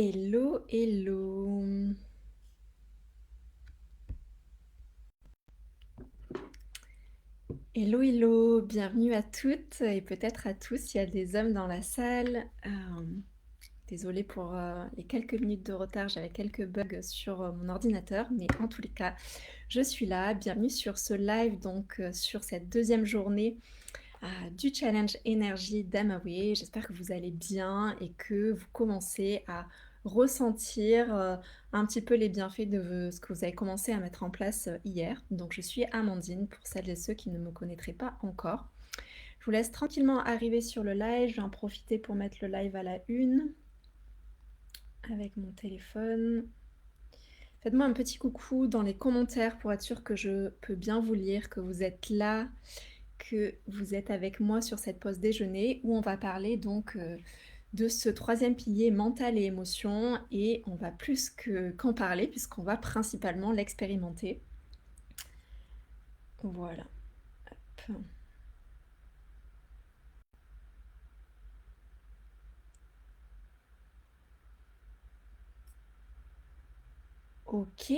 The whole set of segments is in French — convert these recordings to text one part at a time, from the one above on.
Hello, hello. Hello, hello. Bienvenue à toutes et peut-être à tous. Il y a des hommes dans la salle. Désolée pour les quelques minutes de retard. J'avais quelques bugs sur mon ordinateur, mais en tous les cas, je suis là. Bienvenue sur ce live, donc sur cette deuxième journée du challenge énergie d'Amawe. J'espère que vous allez bien et que vous commencez à ressentir un petit peu les bienfaits de ce que vous avez commencé à mettre en place hier. Donc je suis Amandine pour celles et ceux qui ne me connaîtraient pas encore. Je vous laisse tranquillement arriver sur le live. Je vais en profiter pour mettre le live à la une avec mon téléphone. Faites-moi un petit coucou dans les commentaires pour être sûr que je peux bien vous lire, que vous êtes là, que vous êtes avec moi sur cette pause déjeuner où on va parler donc de ce troisième pilier mental et émotion, et on va plus qu'en parler puisqu'on va principalement l'expérimenter. Voilà. Hop. Ok.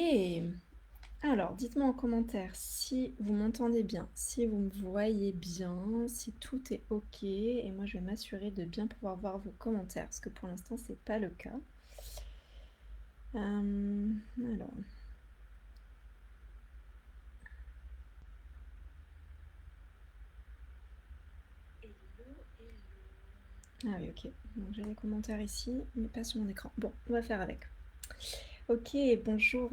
Alors, dites-moi en commentaire si vous m'entendez bien, si vous me voyez bien, si tout est ok. Et moi, je vais m'assurer de bien pouvoir voir vos commentaires parce que pour l'instant, c'est pas le cas. Alors. Ah oui, ok. Donc j'ai les commentaires ici, mais pas sur mon écran. Bon, on va faire avec. Ok, bonjour,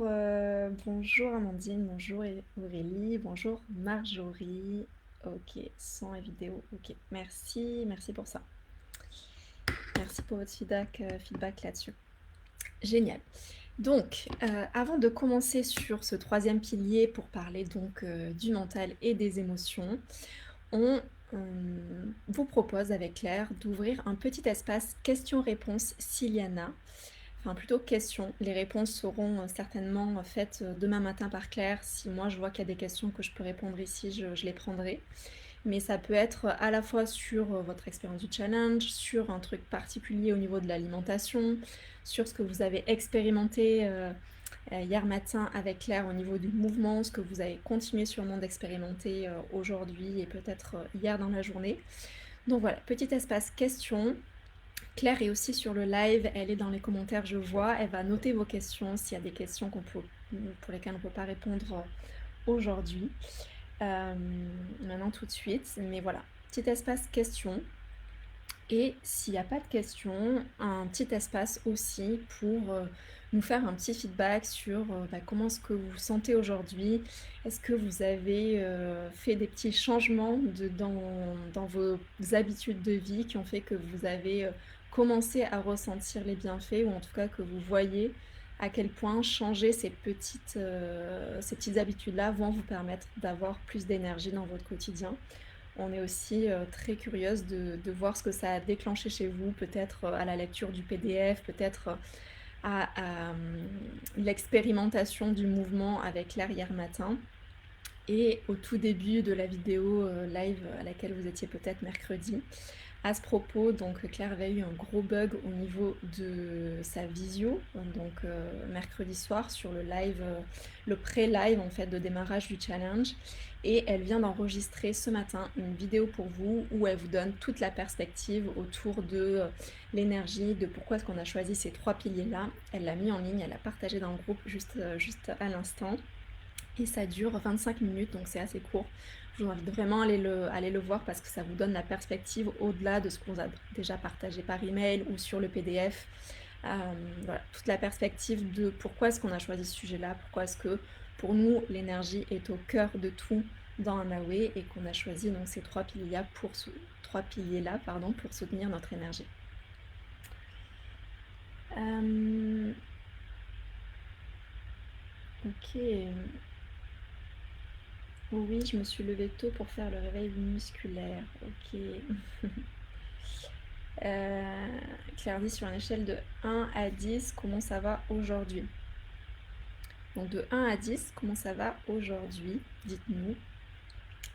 bonjour Amandine, bonjour Aurélie, bonjour Marjorie. Ok, son et vidéo. Ok, merci, merci pour ça. Merci pour votre feedback là-dessus. Génial. Donc, avant de commencer sur ce troisième pilier pour parler donc du mental et des émotions, on vous propose avec Claire d'ouvrir un petit espace questions-réponses s'il y en a. Enfin, plutôt questions. Les réponses seront certainement faites demain matin par Claire. Si moi je vois qu'il y a des questions que je peux répondre ici, je les prendrai. Mais ça peut être à la fois sur votre expérience du challenge, sur un truc particulier au niveau de l'alimentation, sur ce que vous avez expérimenté hier matin avec Claire au niveau du mouvement, ce que vous avez continué sûrement d'expérimenter aujourd'hui et peut-être hier dans la journée. Donc voilà, petit espace questions. Claire est aussi sur le live, elle est dans les commentaires, je vois, elle va noter vos questions s'il y a des questions pour lesquelles on ne peut pas répondre aujourd'hui, maintenant tout de suite. Mais voilà, petit espace questions. Et s'il n'y a pas de questions, un petit espace aussi pour nous faire un petit feedback sur comment est-ce que vous vous sentez aujourd'hui. Est-ce que vous avez fait des petits changements dans vos habitudes de vie qui ont fait que vous avez commencé à ressentir les bienfaits, ou en tout cas que vous voyez à quel point changer ces petites habitudes-là vont vous permettre d'avoir plus d'énergie dans votre quotidien. On est aussi très curieuse de voir ce que ça a déclenché chez vous, peut-être à la lecture du PDF, peut-être à l'expérimentation du mouvement avec Claire hier matin, et au tout début de la vidéo live à laquelle vous étiez peut-être mercredi. À ce propos, donc Claire avait eu un gros bug au niveau de sa visio, donc mercredi soir sur le live, le pré-live en fait de démarrage du challenge, et elle vient d'enregistrer ce matin une vidéo pour vous où elle vous donne toute la perspective autour de l'énergie, de pourquoi est-ce qu'on a choisi ces trois piliers-là. Elle l'a mis en ligne, elle l'a partagé dans le groupe juste à l'instant, et ça dure 25 minutes, donc c'est assez court. Je vous invite vraiment à aller le voir parce que ça vous donne la perspective au-delà de ce qu'on a déjà partagé par email ou sur le PDF. Voilà, toute la perspective de pourquoi est-ce qu'on a choisi ce sujet-là, pourquoi est-ce que pour nous l'énergie est au cœur de tout dans Amawe, et qu'on a choisi donc ces trois piliers-là pour soutenir notre énergie. Ok. Oui, je me suis levée tôt pour faire le réveil musculaire. Ok. Claire dit sur une échelle de 1 à 10, comment ça va aujourd'hui? Donc de 1 à 10, comment ça va aujourd'hui? Dites-nous.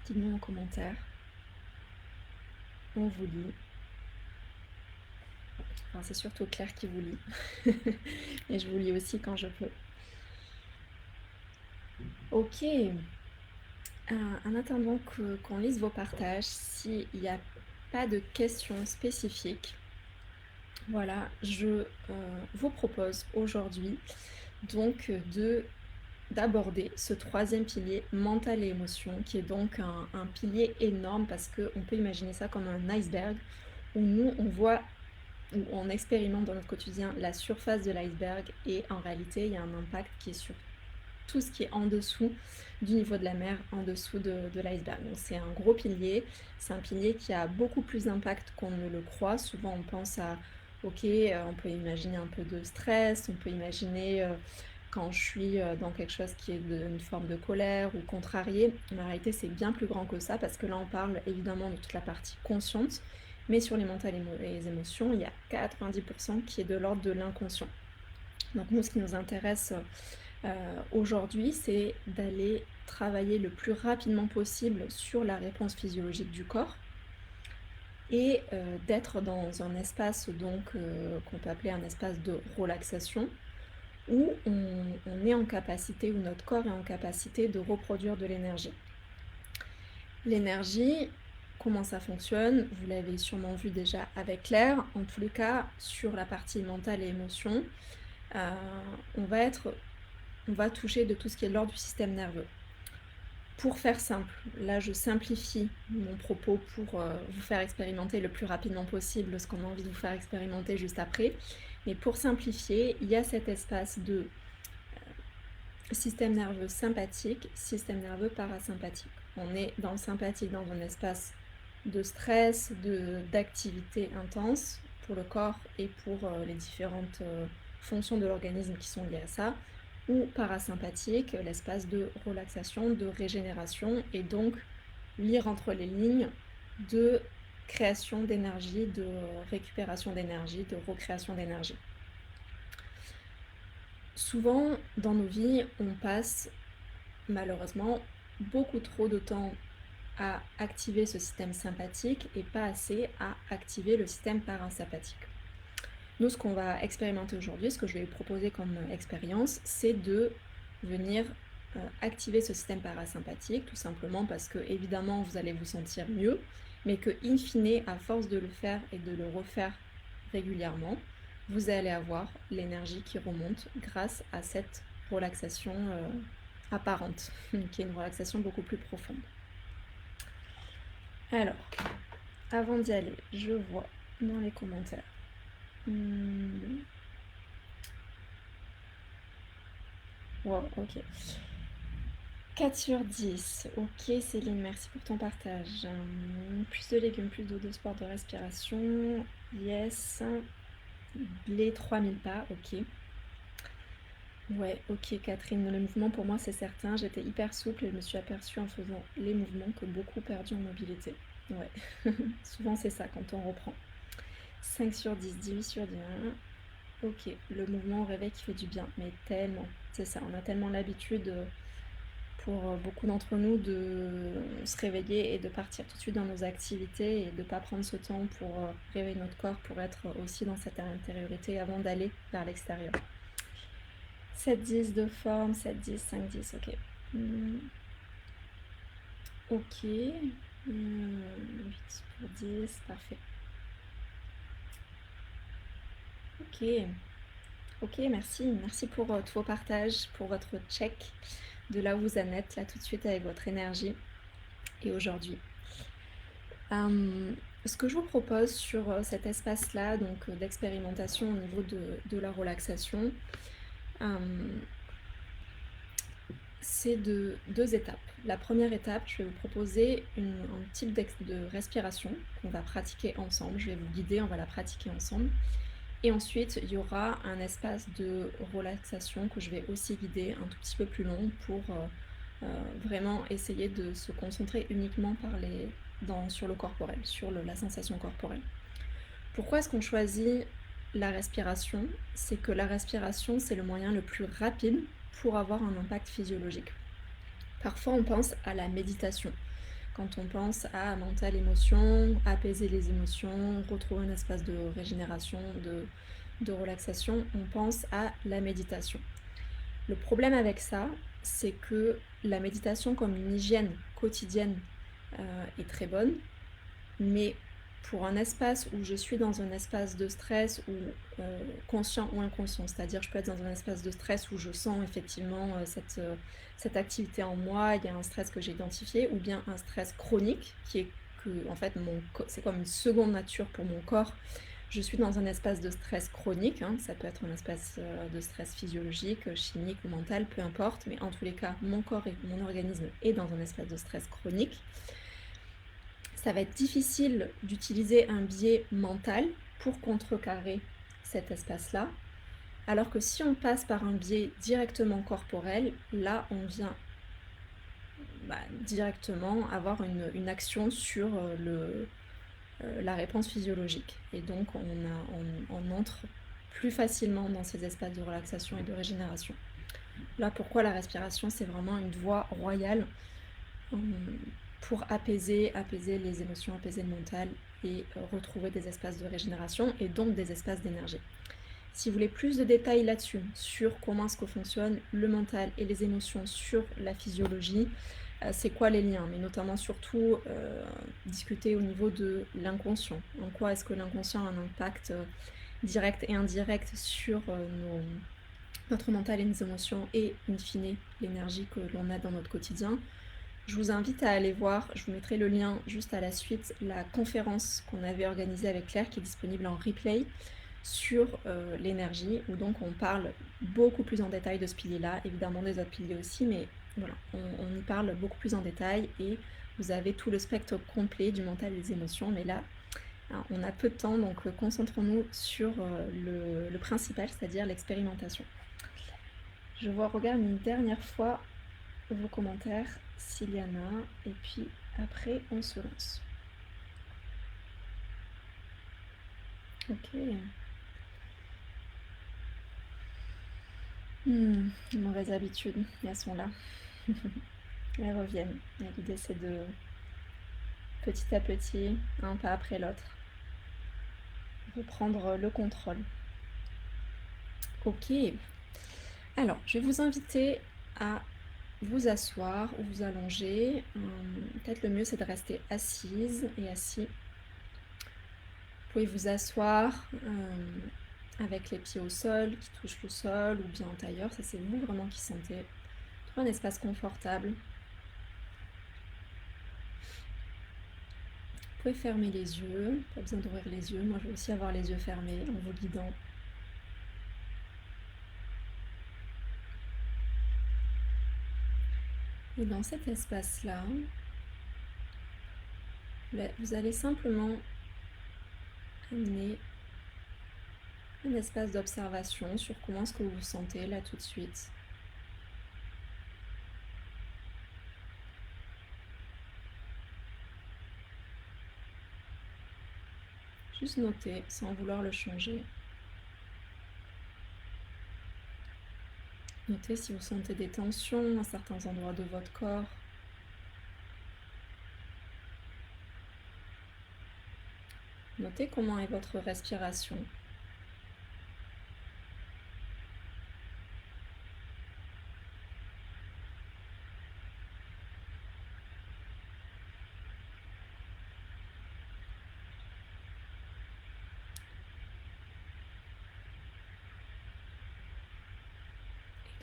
Dites-nous en commentaire. On vous lit. Enfin, c'est surtout Claire qui vous lit. Mais je vous lis aussi quand je peux. Ok. En attendant qu'on lise vos partages, s'il n'y a pas de questions spécifiques, voilà, je vous propose aujourd'hui donc d'aborder ce troisième pilier, mental et émotion, qui est donc un pilier énorme parce qu'on peut imaginer ça comme un iceberg où nous, on voit, où on expérimente dans notre quotidien la surface de l'iceberg et en réalité, il y a un impact qui est sur tout ce qui est en dessous du niveau de la mer, en dessous de l'iceberg. Donc c'est un gros pilier, c'est un pilier qui a beaucoup plus d'impact qu'on ne le croit. Souvent on pense à, ok, on peut imaginer un peu de stress, on peut imaginer quand je suis dans quelque chose qui est une forme de colère ou contrarié. Mais en réalité c'est bien plus grand que ça parce que là on parle évidemment de toute la partie consciente, mais sur les mentales et les émotions, il y a 90% qui est de l'ordre de l'inconscient. Donc nous, ce qui nous intéresse aujourd'hui, c'est d'aller travailler le plus rapidement possible sur la réponse physiologique du corps et d'être dans un espace donc qu'on peut appeler un espace de relaxation où on est en capacité, où notre corps est en capacité de reproduire de l'énergie. L'énergie, comment ça fonctionne? Vous l'avez sûrement vu déjà avec Claire. En tous les cas, sur la partie mentale et émotion, on va toucher de tout ce qui est de l'ordre du système nerveux. Pour faire simple, là je simplifie mon propos pour vous faire expérimenter le plus rapidement possible ce qu'on a envie de vous faire expérimenter juste après. Mais pour simplifier, il y a cet espace de système nerveux sympathique, système nerveux parasympathique. On est dans le sympathique, dans un espace de stress, d'activité intense pour le corps et pour les différentes fonctions de l'organisme qui sont liées à ça, ou parasympathique, l'espace de relaxation, de régénération, et donc lire entre les lignes de création d'énergie, de récupération d'énergie, de recréation d'énergie. Souvent, dans nos vies, on passe malheureusement beaucoup trop de temps à activer ce système sympathique et pas assez à activer le système parasympathique. Nous, ce qu'on va expérimenter aujourd'hui, ce que je vais vous proposer comme expérience, c'est de venir activer ce système parasympathique, tout simplement parce que, évidemment, vous allez vous sentir mieux, mais que, in fine, à force de le faire et de le refaire régulièrement, vous allez avoir l'énergie qui remonte grâce à cette relaxation apparente, qui est une relaxation beaucoup plus profonde. Alors, avant d'y aller, je vois dans les commentaires. 4 sur 10. Ok Céline, merci pour ton partage. Plus de légumes, plus d'eau, de sport, de respiration. Yes. Les 3000 pas, ok. Ouais, ok Catherine, le mouvement pour moi c'est certain. J'étais hyper souple et je me suis aperçue en faisant les mouvements que beaucoup perdu en mobilité. Ouais, souvent c'est ça quand on reprend. 5 sur 10, 18 sur 10. Ok, le mouvement au réveil qui fait du bien, mais tellement, c'est ça, on a tellement l'habitude pour beaucoup d'entre nous de se réveiller et de partir tout de suite dans nos activités et de ne pas prendre ce temps pour réveiller notre corps, pour être aussi dans cette intériorité avant d'aller vers l'extérieur. 7-10 de forme, 7-10, 5-10, ok. Ok, 8 pour 10, parfait. Ok, merci pour tous vos partages, pour votre check de là où vous en êtes, là tout de suite avec votre énergie et aujourd'hui. Ce que je vous propose sur cet espace-là, donc d'expérimentation au niveau de la relaxation, c'est deux étapes. La première étape, je vais vous proposer un type de respiration qu'on va pratiquer ensemble. Je vais vous guider, on va la pratiquer ensemble. Et ensuite, il y aura un espace de relaxation que je vais aussi guider un tout petit peu plus long pour vraiment essayer de se concentrer uniquement sur le corporel, sur la sensation corporelle. Pourquoi est-ce qu'on choisit la respiration? C'est que la respiration, c'est le moyen le plus rapide pour avoir un impact physiologique. Parfois, on pense à la méditation. Quand on pense à mental, émotion, apaiser les émotions, retrouver un espace de régénération, de relaxation, on pense à la méditation. Le problème avec ça, c'est que la méditation comme une hygiène quotidienne est très bonne, mais pour un espace où je suis dans un espace de stress ou conscient ou inconscient, c'est-à-dire je peux être dans un espace de stress où je sens effectivement cette activité en moi, il y a un stress que j'ai identifié, ou bien un stress chronique qui est que en fait c'est comme une seconde nature pour mon corps. Je suis dans un espace de stress chronique, hein, ça peut être un espace de stress physiologique, chimique ou mental, peu importe, mais en tous les cas, mon corps et mon organisme est dans un espace de stress chronique. Ça va être difficile d'utiliser un biais mental pour contrecarrer cet espace-là, alors que si on passe par un biais directement corporel, là on vient directement avoir une action sur la réponse physiologique. Et donc on entre plus facilement dans ces espaces de relaxation et de régénération. Là, pourquoi la respiration, c'est vraiment une voie royale pour apaiser les émotions, apaiser le mental et retrouver des espaces de régénération et donc des espaces d'énergie. Si vous voulez plus de détails là-dessus, sur comment est-ce que fonctionne le mental et les émotions sur la physiologie, c'est quoi les liens, mais notamment surtout discuter au niveau de l'inconscient. En quoi est-ce que l'inconscient a un impact direct et indirect sur notre mental et nos émotions et, in fine, l'énergie que l'on a dans notre quotidien. Je vous invite à aller voir, je vous mettrai le lien juste à la suite, la conférence qu'on avait organisée avec Claire qui est disponible en replay sur l'énergie, où donc on parle beaucoup plus en détail de ce pilier-là, évidemment des autres piliers aussi, mais voilà, on y parle beaucoup plus en détail et vous avez tout le spectre complet du mental et des émotions, mais là, on a peu de temps, donc concentrons-nous sur le principal, c'est-à-dire l'expérimentation. Je regarde une dernière fois vos commentaires s'il y en a, et puis après on se lance. Ok. Mauvaises habitudes, elles sont là. Elles reviennent. Et l'idée c'est de petit à petit, un pas après l'autre, reprendre le contrôle. Ok. Alors, je vais vous inviter à vous asseoir ou vous allonger. Peut-être le mieux c'est de rester assise et assis. Vous pouvez vous asseoir avec les pieds au sol, qui touchent le sol, ou bien en tailleur, ça c'est vous vraiment qui sentez. Trouvez un espace confortable. Vous pouvez fermer les yeux, pas besoin d'ouvrir les yeux. Moi je vais aussi avoir les yeux fermés en vous guidant. Et dans cet espace-là, vous allez simplement amener un espace d'observation sur comment est-ce que vous vous sentez là tout de suite. Juste noter sans vouloir le changer. Notez si vous sentez des tensions à certains endroits de votre corps. Notez comment est votre respiration.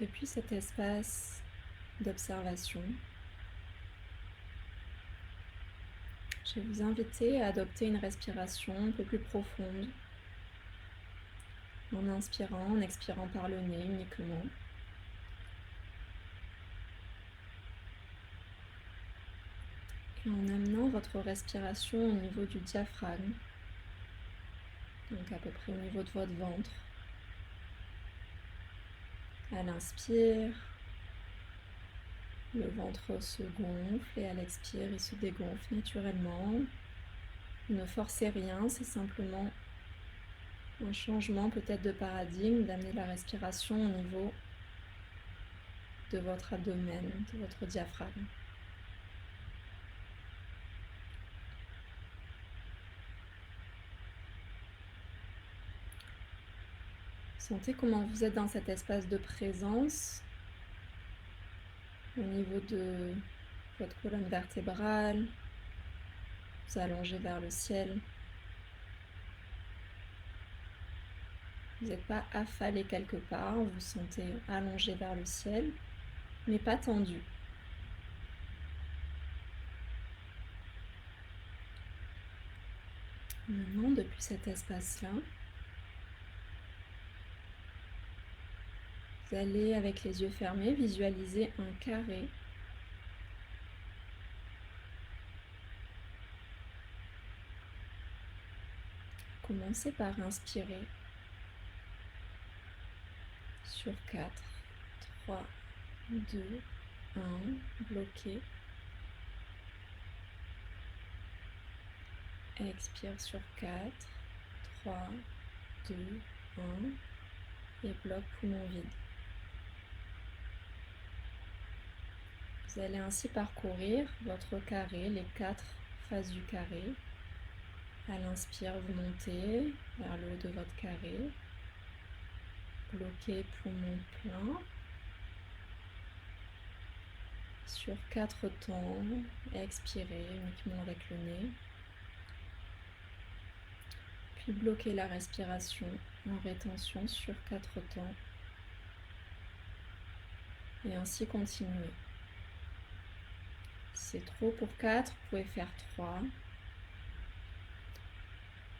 Et depuis cet espace d'observation, je vais vous inviter à adopter une respiration un peu plus profonde, en inspirant, en expirant par le nez uniquement. Et en amenant votre respiration au niveau du diaphragme, donc à peu près au niveau de votre ventre. À l'inspire, le ventre se gonfle et à l'expire, il se dégonfle naturellement. Ne forcez rien, c'est simplement un changement peut-être de paradigme, d'amener la respiration au niveau de votre abdomen, de votre diaphragme. Sentez comment vous êtes dans cet espace de présence au niveau de votre colonne vertébrale. Vous allongez vers le ciel. Vous n'êtes pas affalé quelque part, vous vous sentez allongé vers le ciel, mais pas tendu. Maintenant, depuis cet espace-là, vous allez, avec les yeux fermés, visualiser un carré. Commencez par inspirer sur 4, 3, 2, 1, bloqué. Expire sur 4, 3, 2, 1 et bloc poumon vide. Vous allez ainsi parcourir votre carré, les 4 faces du carré. À l'inspire, vous montez vers le haut de votre carré. Bloquez poumon plein. Sur 4 temps, expirez uniquement avec le nez. Puis bloquez la respiration en rétention sur 4 temps. Et ainsi continuez. Si c'est trop pour 4, vous pouvez faire 3.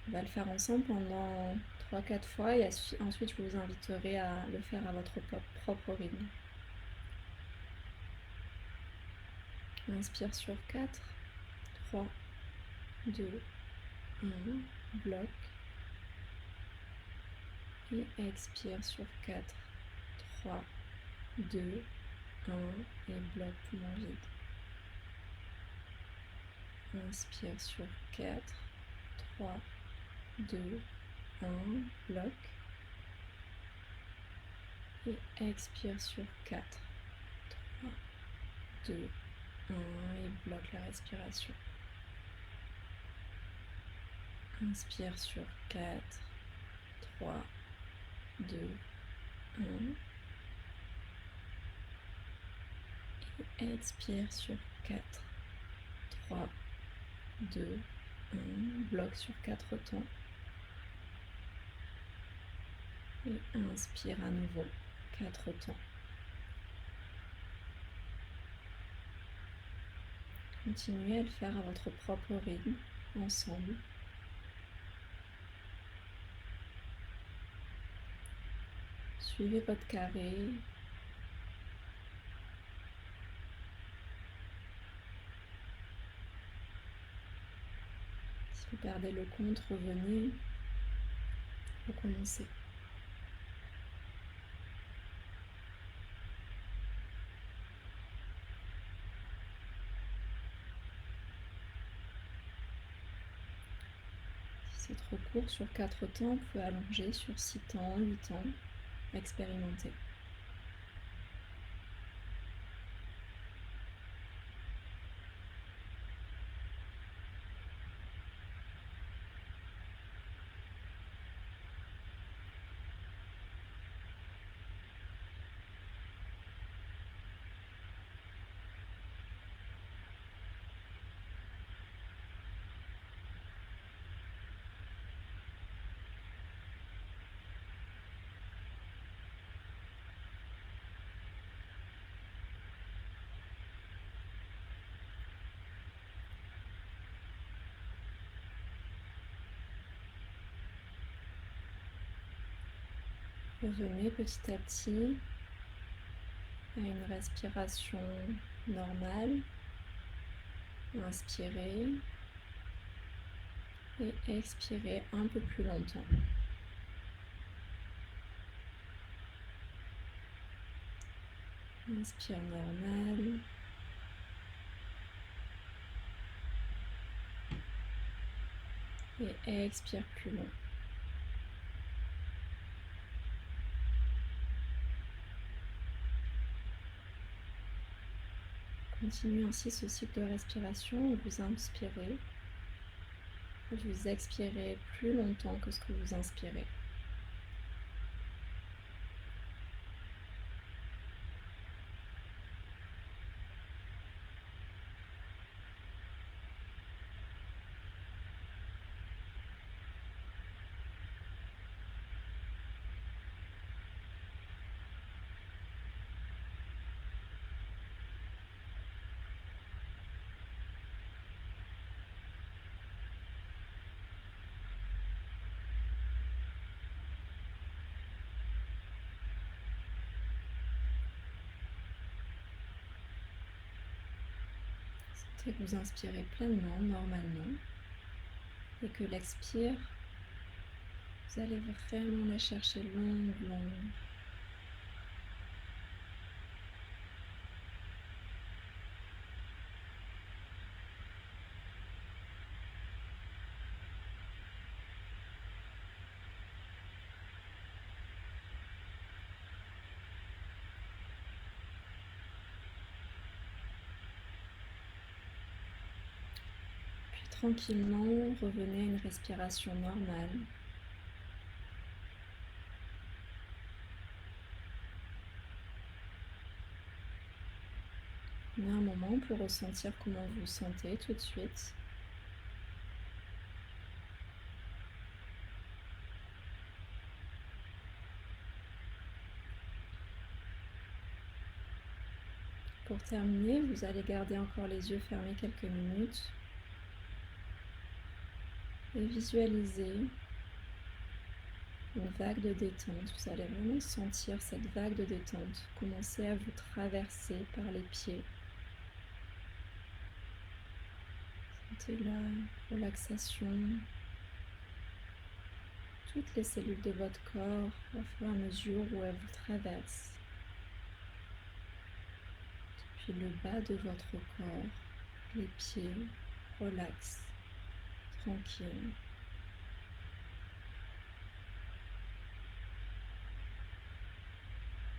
On va le faire ensemble pendant 3-4 fois et ensuite je vous inviterai à le faire à votre propre rythme. Inspire sur 4, 3, 2, 1, bloc. Et expire sur 4, 3, 2, 1 et bloc poumon vide. Inspire sur 4, 3, 2, 1, bloc. Et expire sur 4, 3, 2, 1 et bloque la respiration. Inspire sur 4, 3, 2, 1. Et expire sur 4, 3, 2, 1. Bloque sur 4 temps. Et inspire à nouveau 4 temps. Continuez à le faire à votre propre rythme, ensemble. Suivez votre carré. Si vous perdez le compte, revenez. Recommencez. Si c'est trop court sur 4 temps, vous pouvez allonger sur 6 temps, 8 temps. Expérimentez. Revenez petit à petit à une respiration normale. Inspirez et expirez un peu plus longtemps. Inspire normal. Et expire plus long. Continuez ainsi ce cycle de respiration où vous inspirez, vous expirez plus longtemps que ce que vous inspirez. Sentez que vous inspirez pleinement, normalement, et que l'expire, vous allez vraiment la chercher longue, longue. Puis tranquillement, revenez à une respiration normale. Prenez un moment pour ressentir comment vous vous sentez tout de suite. Pour terminer, vous allez garder encore les yeux fermés quelques minutes et visualiser une vague de détente. Vous allez vraiment sentir cette vague de détente commencer à vous traverser par les pieds. Sentez la relaxation, toutes les cellules de votre corps au fur et à mesure où elles vous traversent. Puis le bas de votre corps, les pieds relax, tranquille.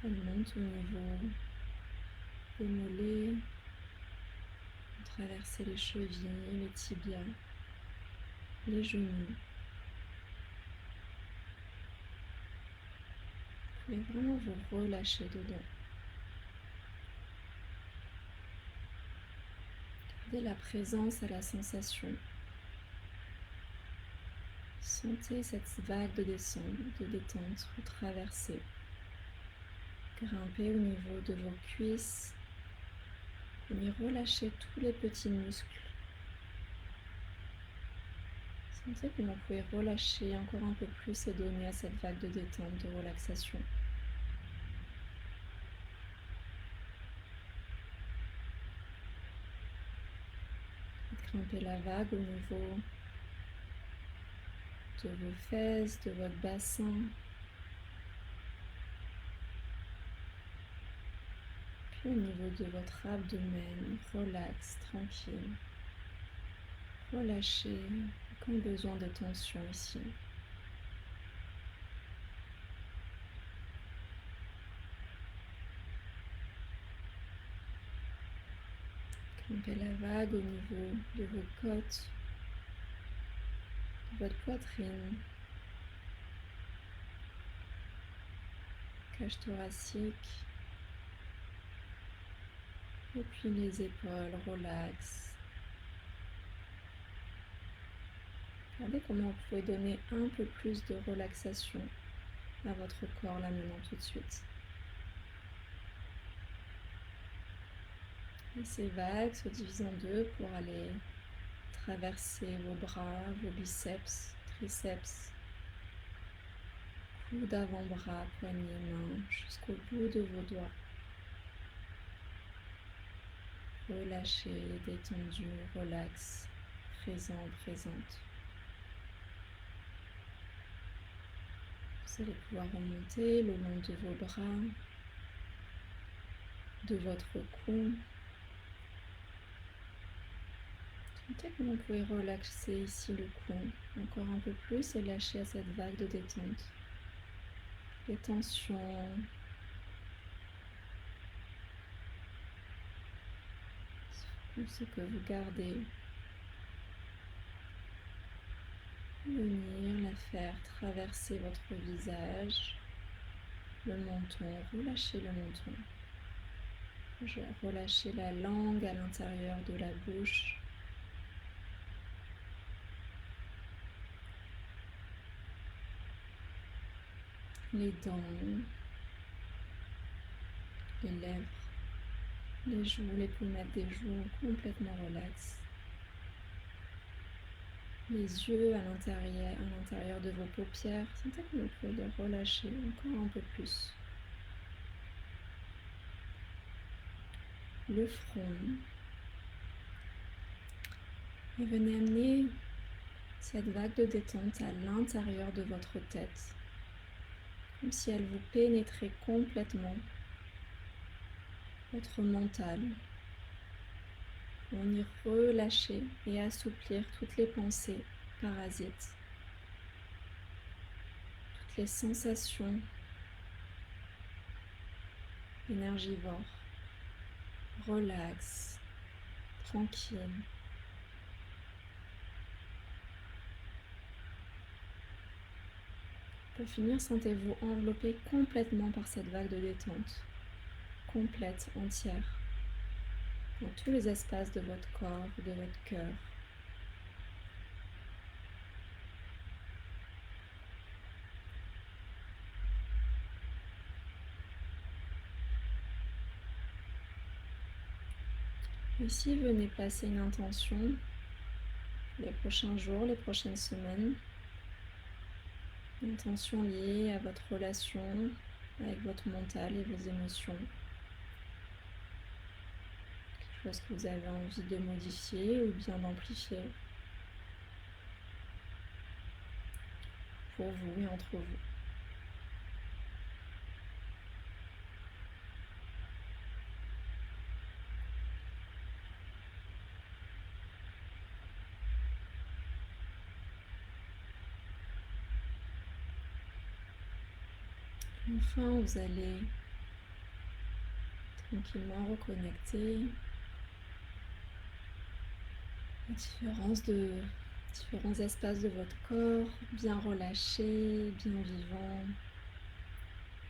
Elle monte au niveau des mollets, traverser les chevilles, les tibias, les genoux. Vous pouvez vraiment vous relâcher dedans. Gardez la présence à la sensation. Sentez cette vague de descente, de détente vous traverser. Grimpez au niveau de vos cuisses. Venez relâcher tous les petits muscles. Sentez comment vous pouvez relâcher encore un peu plus et donner à cette vague de détente, de relaxation. Grimpez la vague au niveau de vos fesses, de votre bassin. Puis au niveau de votre abdomen, relax, tranquille. Relâchez, aucun besoin de tension ici. Grimpez la vague au niveau de vos côtes, de votre poitrine, cage thoracique, et puis les épaules, relax. Regardez comment vous pouvez donner un peu plus de relaxation à votre corps là maintenant tout de suite. Et ces vagues se divisent en deux pour aller traverser vos bras, vos biceps, triceps, coude avant-bras, poignets, mains, jusqu'au bout de vos doigts. Relâchez, détendu, relax, présent, présente. Vous allez pouvoir remonter le long de vos bras, de votre cou. Sentez comment vous pouvez relaxer ici le cou encore un peu plus et lâcher à cette vague de détente. Les tensions, ce que vous gardez, venir la faire traverser votre visage, le menton, relâchez le menton. Relâchez la langue à l'intérieur de la bouche. Les dents, les lèvres, les joues, les pommettes des joues complètement relaxes. Les yeux à l'intérieur de vos paupières, sentez que vous pouvez les relâcher encore un peu plus. Le front, Et venez amener cette vague de détente à l'intérieur de votre tête, comme si elle vous pénétrait complètement, votre mental, pour venir relâcher et assouplir toutes les pensées parasites, toutes les sensations énergivores, relax, tranquille. Pour finir, sentez-vous enveloppé complètement par cette vague de détente, complète, entière, dans tous les espaces de votre corps, de votre cœur. Ici, venez placer une intention les prochains jours, les prochaines semaines. Une intention liée à votre relation avec votre mental et vos émotions. Quelque chose que vous avez envie de modifier ou bien d'amplifier pour vous et entre vous. Enfin, vous allez tranquillement reconnecter aux différents espaces de votre corps, bien relâchés, bien vivants.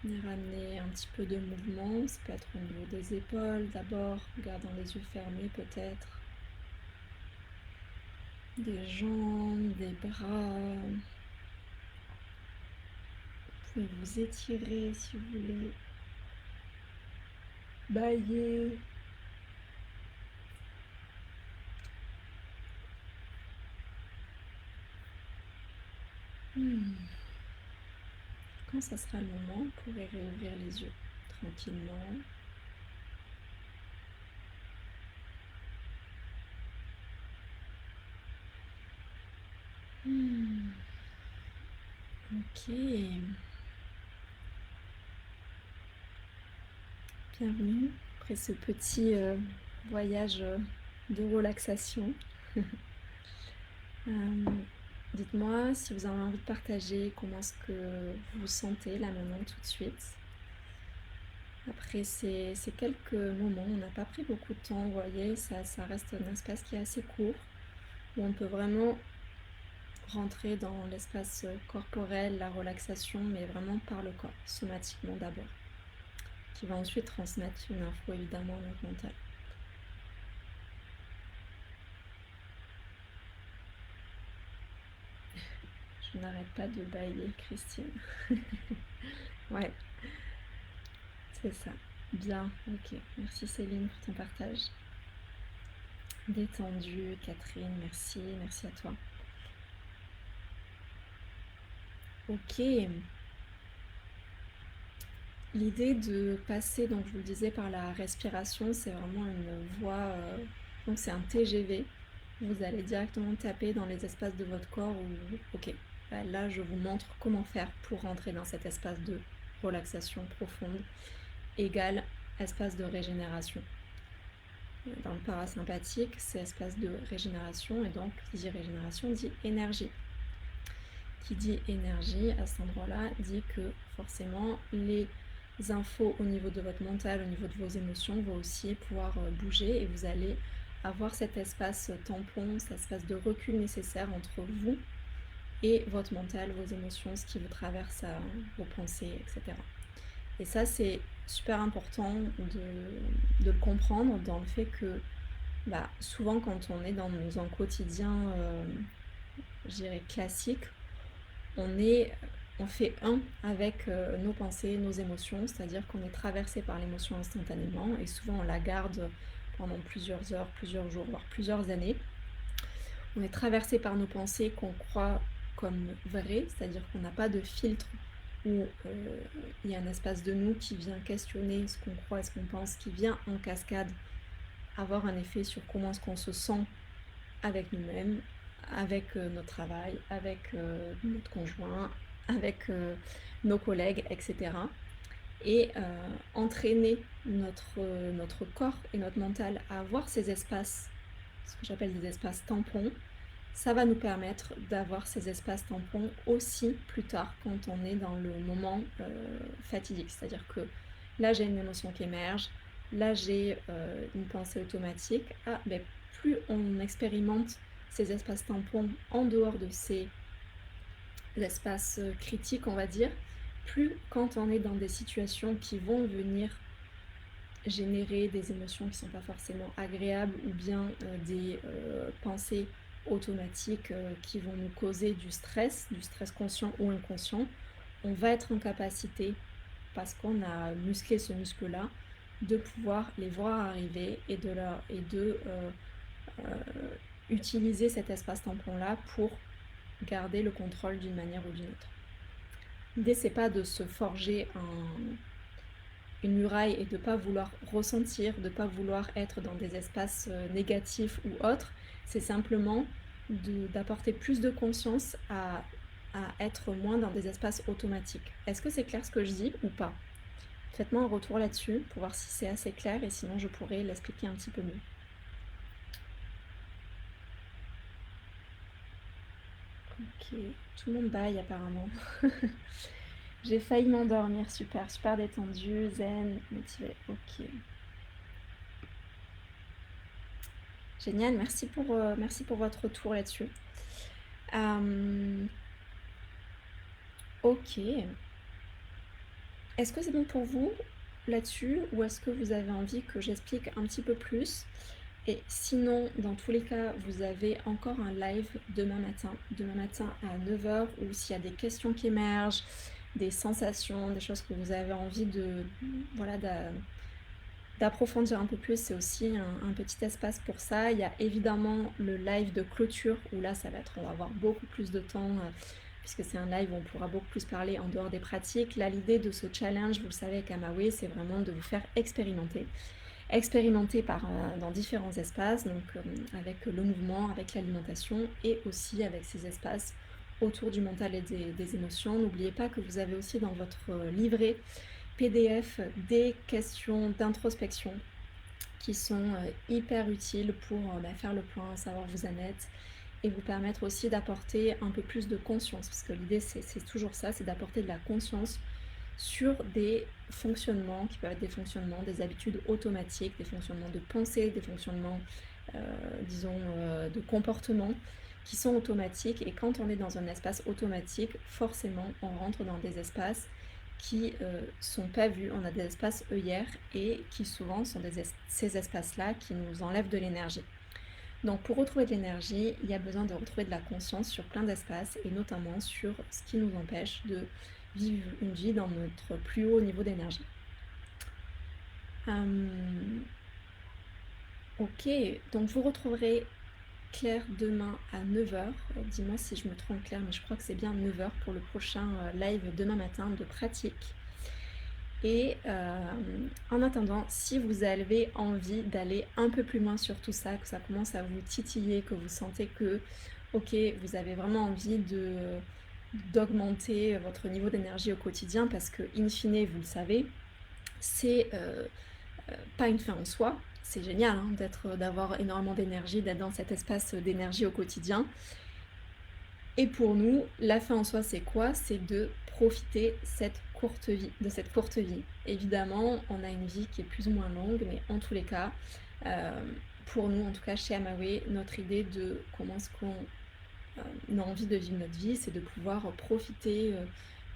Venir amener un petit peu de mouvement, ça peut être au niveau des épaules d'abord, gardant les yeux fermés peut-être, des jambes, des bras. Vous pouvez vous étirer si vous voulez, bailler. Quand ça sera le moment, vous pourrez réouvrir les yeux tranquillement. Ok. Bienvenue après ce petit voyage de relaxation. Dites-moi si vous avez envie de partager comment est-ce que vous vous sentez là maintenant tout de suite. Après ces quelques moments, on n'a pas pris beaucoup de temps, vous voyez, ça reste un espace qui est assez court, où on peut vraiment rentrer dans l'espace corporel, la relaxation, mais vraiment par le corps, somatiquement d'abord, qui va ensuite transmettre une info évidemment à notre mental. Je n'arrête pas de bailler, Christine. Ouais, c'est ça. Bien, ok. Merci Céline pour ton partage. Détendu, Catherine, merci à toi. Ok. L'idée de passer, donc je vous le disais, par la respiration, c'est vraiment une voie, donc c'est un TGV. Vous allez directement taper dans les espaces de votre corps où, ok, bah là je vous montre comment faire pour rentrer dans cet espace de relaxation profonde, égale espace de régénération. Dans le parasympathique, c'est espace de régénération, et donc qui dit régénération dit énergie. Qui dit énergie, à cet endroit-là, dit que forcément les infos au niveau de votre mental, au niveau de vos émotions vont aussi pouvoir bouger, et vous allez avoir cet espace tampon, cet espace de recul nécessaire entre vous et votre mental, vos émotions, ce qui vous traverse, vos pensées, etc. Et ça, c'est super important de le comprendre dans le fait que souvent quand on est dans un quotidien, je dirais classique, on fait un avec nos pensées, nos émotions, c'est-à-dire qu'on est traversé par l'émotion instantanément, et souvent on la garde pendant plusieurs heures, plusieurs jours, voire plusieurs années. On est traversé par nos pensées qu'on croit comme vraies, c'est-à-dire qu'on n'a pas de filtre où il y a un espace de nous qui vient questionner ce qu'on croit et ce qu'on pense, qui vient en cascade avoir un effet sur comment est-ce qu'on se sent avec nous-mêmes, avec notre travail, avec notre conjoint, avec nos collègues, etc. Et entraîner notre corps et notre mental à avoir ces espaces, ce que j'appelle des espaces tampons, ça va nous permettre d'avoir ces espaces tampons aussi plus tard quand on est dans le moment fatidique. C'est-à-dire que là, j'ai une émotion qui émerge, là, j'ai une pensée automatique. Ah, ben, plus on expérimente ces espaces tampons en dehors de ces espaces critiques, on va dire, plus quand on est dans des situations qui vont venir générer des émotions qui ne sont pas forcément agréables ou bien des pensées automatiques qui vont nous causer du stress conscient ou inconscient, on va être en capacité, parce qu'on a musclé ce muscle-là, de pouvoir les voir arriver et de utiliser cet espace tampon-là pour garder le contrôle d'une manière ou d'une autre. L'idée, c'est pas de se forger une muraille et de ne pas vouloir ressentir, de ne pas vouloir être dans des espaces négatifs ou autres, c'est simplement d'apporter plus de conscience à être moins dans des espaces automatiques. Est-ce que c'est clair ce que je dis ou pas? Faites-moi un retour là-dessus pour voir si c'est assez clair et sinon je pourrais l'expliquer un petit peu mieux. Ok, tout le monde baille apparemment. J'ai failli m'endormir, super, super détendu, zen, motivé, ok. Génial, merci pour votre retour là-dessus. Ok. Est-ce que c'est bon pour vous là-dessus ou est-ce que vous avez envie que j'explique un petit peu plus? Et sinon, dans tous les cas, vous avez encore un live demain matin à 9h, où s'il y a des questions qui émergent, des sensations, des choses que vous avez envie d'approfondir un peu plus, c'est aussi un petit espace pour ça. Il y a évidemment le live de clôture où là on va avoir beaucoup plus de temps puisque c'est un live où on pourra beaucoup plus parler en dehors des pratiques. Là, l'idée de ce challenge, vous le savez avec Amawe, c'est vraiment de vous faire expérimenter dans différents espaces, donc avec le mouvement, avec l'alimentation et aussi avec ces espaces autour du mental et des émotions. N'oubliez pas que vous avez aussi dans votre livret PDF des questions d'introspection qui sont hyper utiles pour faire le point, savoir où vous en êtes et vous permettre aussi d'apporter un peu plus de conscience, parce que l'idée c'est toujours ça, c'est d'apporter de la conscience sur des fonctionnements qui peuvent être des fonctionnements, des habitudes automatiques, des fonctionnements de pensée, des fonctionnements, de comportement qui sont automatiques. Et quand on est dans un espace automatique, forcément, on rentre dans des espaces qui sont pas vus. On a des espaces œillères et qui souvent sont ces espaces-là qui nous enlèvent de l'énergie. Donc pour retrouver de l'énergie, il y a besoin de retrouver de la conscience sur plein d'espaces et notamment sur ce qui nous empêche de vivre une vie dans notre plus haut niveau d'énergie. Ok, donc vous retrouverez Claire demain à 9h. Dis-moi si je me trompe Claire, mais je crois que c'est bien 9h pour le prochain live demain matin de pratique. Et en attendant, si vous avez envie d'aller un peu plus loin sur tout ça, que ça commence à vous titiller, que vous sentez que, ok, vous avez vraiment envie d'augmenter votre niveau d'énergie au quotidien, parce que, in fine, vous le savez, c'est pas une fin en soi. C'est génial hein, d'avoir énormément d'énergie, d'être dans cet espace d'énergie au quotidien. Et pour nous, la fin en soi, c'est quoi? C'est de profiter de cette courte vie. Évidemment, on a une vie qui est plus ou moins longue, mais en tous les cas, pour nous, en tout cas chez Amawe, notre idée de comment est-ce qu'on a envie de vivre notre vie, c'est de pouvoir profiter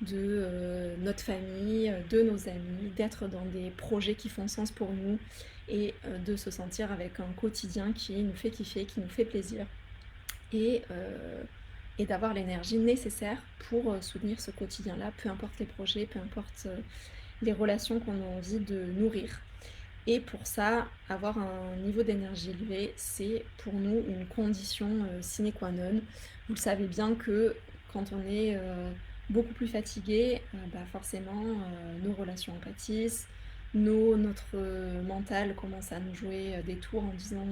de notre famille, de nos amis, d'être dans des projets qui font sens pour nous et de se sentir avec un quotidien qui nous fait kiffer, qui nous fait plaisir. Et d'avoir l'énergie nécessaire pour soutenir ce quotidien-là, peu importe les projets, peu importe les relations qu'on a envie de nourrir. Et pour ça, avoir un niveau d'énergie élevé, c'est pour nous une condition sine qua non. Vous le savez bien que quand on est beaucoup plus fatigué, forcément nos relations en pâtissent, notre mental commence à nous jouer des tours en disant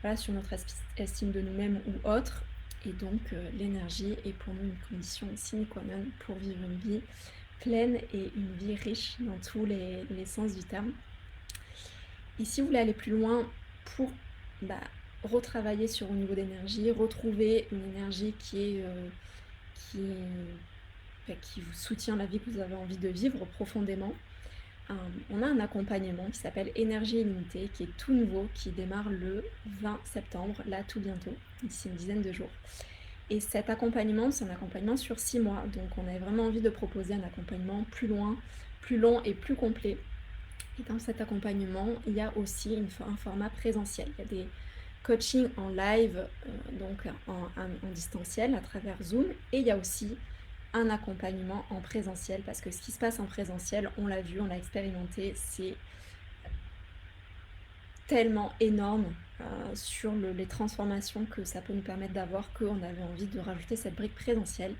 voilà, sur notre estime de nous-mêmes ou autre. Et donc l'énergie est pour nous une condition sine qua non pour vivre une vie pleine et une vie riche dans tous les sens du terme. Et si vous voulez aller plus loin pour bah, retravailler sur au niveau d'énergie, retrouver une énergie qui, qui vous soutient la vie que vous avez envie de vivre profondément, on a un accompagnement qui s'appelle Énergie illimitée, qui est tout nouveau, qui démarre le 20 septembre, là tout bientôt, d'ici une dizaine de jours. Et cet accompagnement, c'est un accompagnement sur 6 mois, donc on avait vraiment envie de proposer un accompagnement plus loin, plus long et plus complet. Et dans cet accompagnement, il y a aussi un format présentiel. Il y a des coachings en live, donc en distanciel à travers Zoom, et il y a aussi un accompagnement en présentiel, parce que ce qui se passe en présentiel, on l'a vu, on l'a expérimenté, c'est tellement énorme sur les transformations que ça peut nous permettre d'avoir qu'on avait envie de rajouter cette brique présentielle.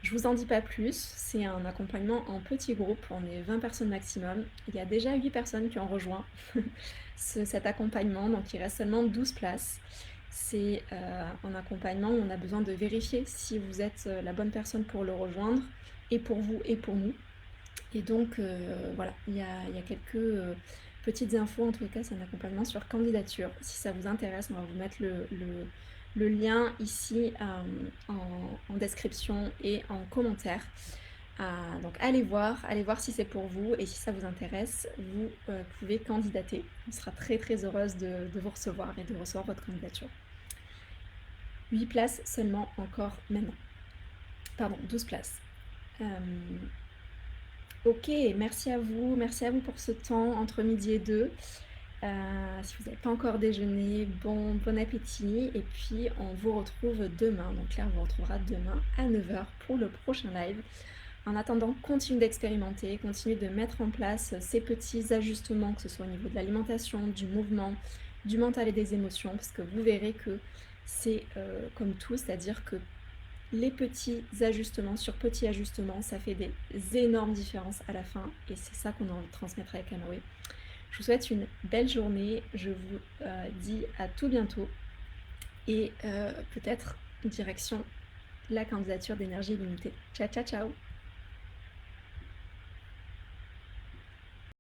Je vous en dis pas plus, c'est un accompagnement en petit groupe, on est 20 personnes maximum. Il y a déjà 8 personnes qui ont rejoint cet accompagnement, donc il reste seulement 12 places. C'est un accompagnement où on a besoin de vérifier si vous êtes la bonne personne pour le rejoindre, et pour vous et pour nous. Et donc voilà, il y a quelques petites infos, en tout cas c'est un accompagnement sur candidature. Si ça vous intéresse, on va vous mettre le lien ici en description et en commentaire. Donc allez voir si c'est pour vous, et si ça vous intéresse, vous pouvez candidater. On sera très très heureuse de vous recevoir et de recevoir votre candidature. 8 places seulement encore maintenant. Pardon, 12 places. Ok, merci à vous pour ce temps entre midi et 2. Si vous n'avez pas encore déjeuné, bon appétit, et puis on vous retrouve demain. Donc Claire vous retrouvera demain à 9h pour le prochain live. En attendant, continuez d'expérimenter, continuez de mettre en place ces petits ajustements, que ce soit au niveau de l'alimentation, du mouvement, du mental et des émotions, parce que vous verrez que c'est comme tout, c'est-à-dire que les petits ajustements sur petits ajustements, ça fait des énormes différences à la fin, et c'est ça qu'on a envie de transmettre avec Anoé. Je vous souhaite une belle journée, je vous dis à tout bientôt, et peut-être direction la candidature d'énergie illimitée. Ciao ciao ciao.